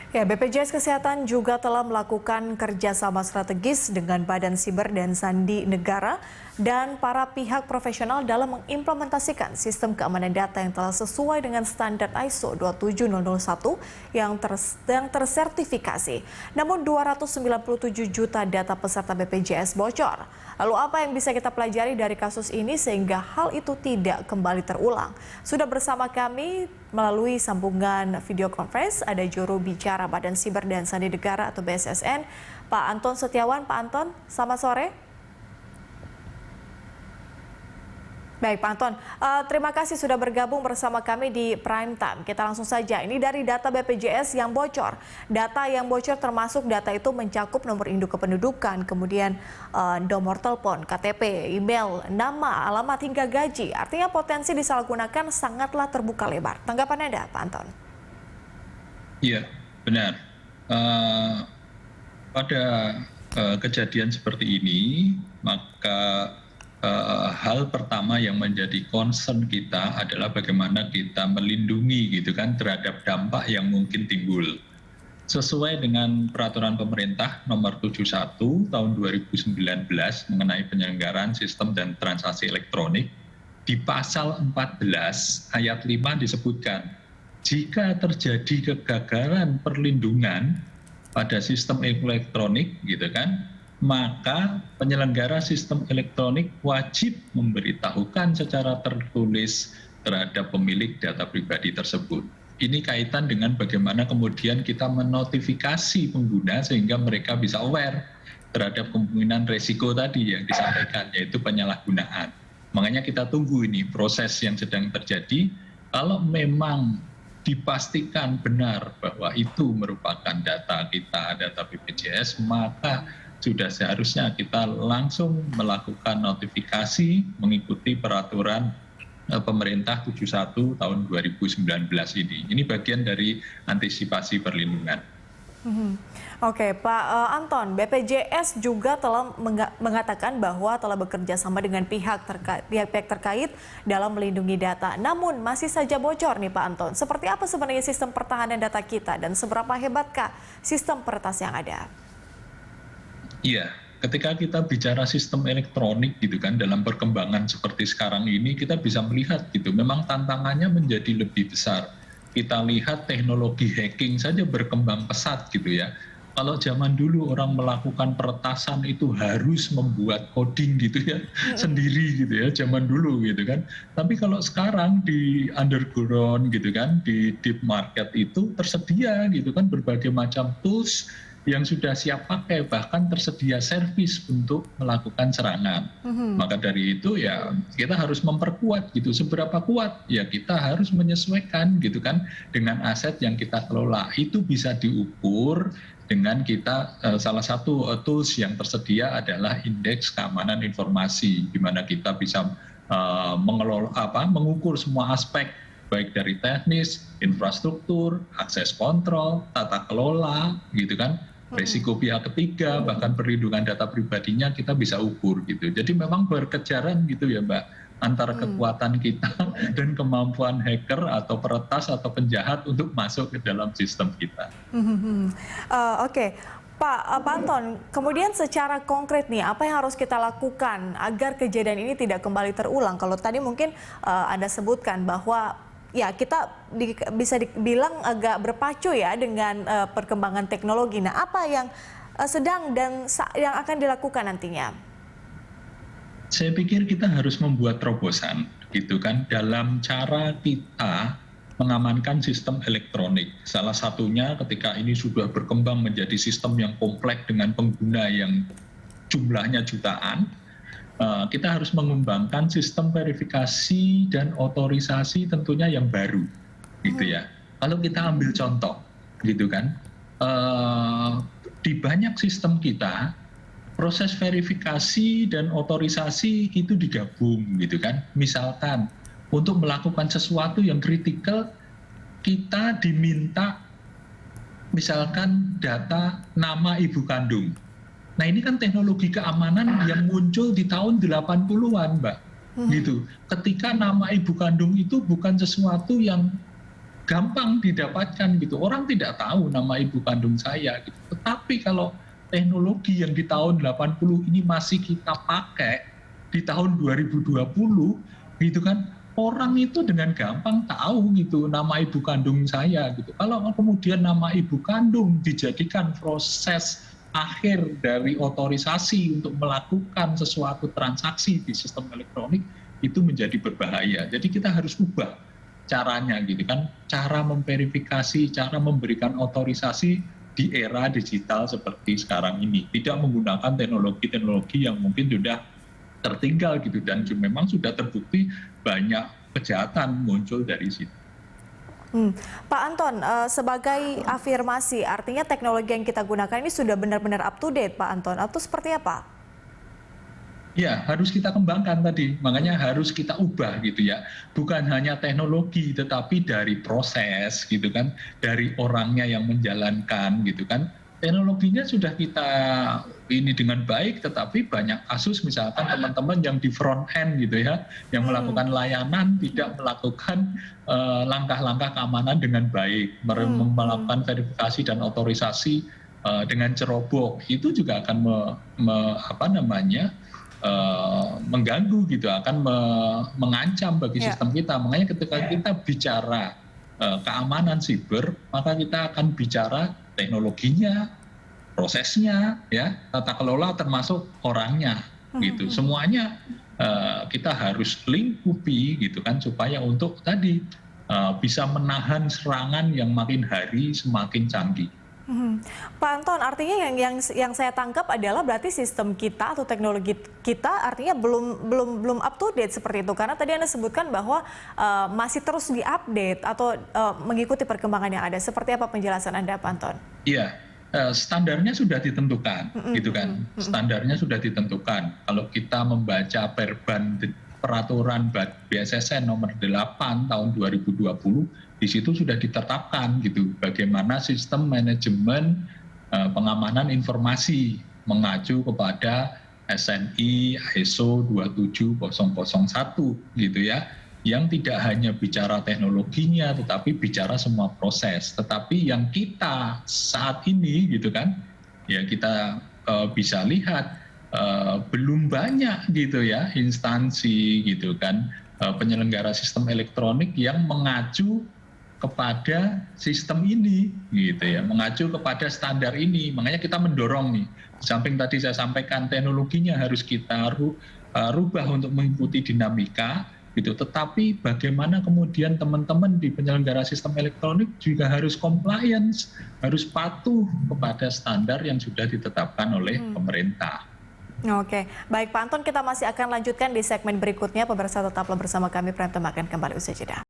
Ya, BPJS Kesehatan juga telah melakukan kerjasama strategis dengan Badan Siber dan Sandi Negara dan para pihak profesional dalam mengimplementasikan sistem keamanan data yang telah sesuai dengan standar ISO 27001 yang tersertifikasi. Namun 297 juta data peserta BPJS bocor. Lalu apa yang bisa kita pelajari dari kasus ini sehingga hal itu tidak kembali terulang? Sudah bersama kami melalui sambungan video conference ada juru bicara Badan Siber dan Sandi Negara atau BSSN, Pak Anton Setiawan. Pak Anton, selamat sore. Baik Pak Anton, terima kasih sudah bergabung bersama kami di Prime Time. Kita langsung saja, ini dari data BPJS yang bocor. Data yang bocor termasuk data itu mencakup nomor induk kependudukan, kemudian nomor telepon, KTP, email, nama, alamat hingga gaji. Artinya potensi disalahgunakan sangatlah terbuka lebar. Tanggapan Anda Pak Anton? Iya, benar. Pada kejadian seperti ini, maka hal pertama yang menjadi concern kita adalah bagaimana kita melindungi gitu kan terhadap dampak yang mungkin timbul. Sesuai dengan peraturan pemerintah nomor 71 tahun 2019 mengenai penyelenggaraan sistem dan transaksi elektronik, di pasal 14 ayat 5 disebutkan, jika terjadi kegagalan perlindungan pada sistem elektronik gitu kan, maka penyelenggara sistem elektronik wajib memberitahukan secara tertulis terhadap pemilik data pribadi tersebut. Ini kaitan dengan bagaimana kemudian kita menotifikasi pengguna sehingga mereka bisa aware terhadap kemungkinan resiko tadi yang disampaikan, yaitu penyalahgunaan. Makanya kita tunggu ini proses yang sedang terjadi. Kalau memang dipastikan benar bahwa itu merupakan data kita, data BPJS, maka sudah seharusnya kita langsung melakukan notifikasi mengikuti peraturan pemerintah 71 tahun 2019 ini. Ini bagian dari antisipasi perlindungan. Oke, Pak Anton, BPJS juga telah mengatakan bahwa telah bekerja sama dengan pihak terkait dalam melindungi data. Namun masih saja bocor nih Pak Anton. Seperti apa sebenarnya sistem pertahanan data kita dan seberapa hebatkah sistem peretas yang ada? Iya, ketika kita bicara sistem elektronik gitu kan, dalam perkembangan seperti sekarang ini kita bisa melihat gitu, memang tantangannya menjadi lebih besar. Kita lihat teknologi hacking saja berkembang pesat gitu ya. Kalau zaman dulu orang melakukan peretasan itu harus membuat coding gitu ya, sendiri gitu ya, zaman dulu gitu kan. Tapi kalau sekarang di underground gitu kan, di deep market itu tersedia gitu kan berbagai macam tools yang sudah siap pakai, bahkan tersedia servis untuk melakukan serangan. Maka dari itu ya kita harus memperkuat gitu. Seberapa kuat ya kita harus menyesuaikan gitu kan dengan aset yang kita kelola. Itu bisa diukur dengan kita salah satu tools yang tersedia adalah indeks keamanan informasi, di mana kita bisa mengukur semua aspek baik dari teknis, infrastruktur, akses kontrol, tata kelola gitu kan, resiko pihak ketiga, bahkan perlindungan data pribadinya kita bisa ukur gitu. Jadi memang berkejaran gitu ya Mbak, antara kekuatan kita dan kemampuan hacker atau peretas atau penjahat untuk masuk ke dalam sistem kita. Oke. Pak Anton, kemudian secara konkret nih, apa yang harus kita lakukan agar kejadian ini tidak kembali terulang? Kalau tadi mungkin Anda sebutkan bahwa ya kita bisa dibilang agak berpacu ya dengan perkembangan teknologi. Nah, apa yang sedang dan yang akan dilakukan nantinya? Saya pikir kita harus membuat terobosan gitu kan dalam cara kita mengamankan sistem elektronik. Salah satunya ketika ini sudah berkembang menjadi sistem yang kompleks dengan pengguna yang jumlahnya jutaan, kita harus mengembangkan sistem verifikasi dan otorisasi tentunya yang baru gitu ya. Kalau kita ambil contoh gitu kan, di banyak sistem kita proses verifikasi dan otorisasi itu digabung gitu kan. Misalkan untuk melakukan sesuatu yang kritikal kita diminta misalkan data nama ibu kandung. Nah ini kan teknologi keamanan yang muncul di tahun 80-an Mbak. Gitu. Ketika nama ibu kandung itu bukan sesuatu yang gampang didapatkan gitu. Orang tidak tahu nama ibu kandung saya gitu. Tetapi kalau teknologi yang di tahun 80 ini masih kita pakai di tahun 2020 gitu kan, orang itu dengan gampang tahu gitu nama ibu kandung saya gitu. Kalau kemudian nama ibu kandung dijadikan proses akhir dari otorisasi untuk melakukan sesuatu transaksi di sistem elektronik, itu menjadi berbahaya. Jadi kita harus ubah caranya gitu kan, cara memverifikasi, cara memberikan otorisasi di era digital seperti sekarang ini, tidak menggunakan teknologi-teknologi yang mungkin sudah tertinggal gitu, dan memang sudah terbukti banyak kejahatan muncul dari situ. Pak Anton, sebagai afirmasi, artinya teknologi yang kita gunakan ini sudah benar-benar up to date, Pak Anton, atau seperti apa? Ya, harus kita kembangkan tadi, makanya harus kita ubah gitu ya. Bukan hanya teknologi, tetapi dari proses gitu kan, dari orangnya yang menjalankan gitu kan. Teknologinya sudah kita ini dengan baik, tetapi banyak kasus misalkan teman-teman yang di front end gitu ya, yang melakukan layanan tidak melakukan langkah-langkah keamanan dengan baik, melakukan verifikasi dan otorisasi dengan ceroboh, itu juga akan mengganggu gitu, akan mengancam bagi sistem kita. Makanya ketika kita bicara keamanan siber, maka kita akan bicara teknologinya, prosesnya, ya, tata kelola termasuk orangnya, gitu. Semuanya kita harus lingkupi gitu kan, supaya untuk tadi bisa menahan serangan yang makin hari semakin canggih. Pak Anton, artinya yang saya tangkap adalah berarti sistem kita atau teknologi kita artinya belum up to date seperti itu, karena tadi Anda sebutkan bahwa masih terus diupdate atau mengikuti perkembangan yang ada. Seperti apa penjelasan Anda, Pak Anton? Iya, standarnya sudah ditentukan, gitu kan? Standarnya sudah ditentukan. Kalau kita membaca peraturan BSSN nomor 8 tahun 2020, di situ sudah ditetapkan gitu bagaimana sistem manajemen pengamanan informasi mengacu kepada SNI ISO 27001 gitu ya, yang tidak hanya bicara teknologinya tetapi bicara semua proses. Tetapi yang kita saat ini gitu kan, ya kita bisa lihat belum banyak gitu ya instansi gitu kan, penyelenggara sistem elektronik yang mengacu kepada sistem ini gitu ya, mengacu kepada standar ini. Makanya kita mendorong nih, samping tadi saya sampaikan teknologinya harus kita rubah untuk mengikuti dinamika gitu, tetapi bagaimana kemudian teman-teman di penyelenggara sistem elektronik juga harus compliance, harus patuh kepada standar yang sudah ditetapkan oleh pemerintah. Oke, baik Pak Anton, kita masih akan lanjutkan di segmen berikutnya. Pemirsa tetaplah bersama kami, Prime Time akan kembali usai jeda.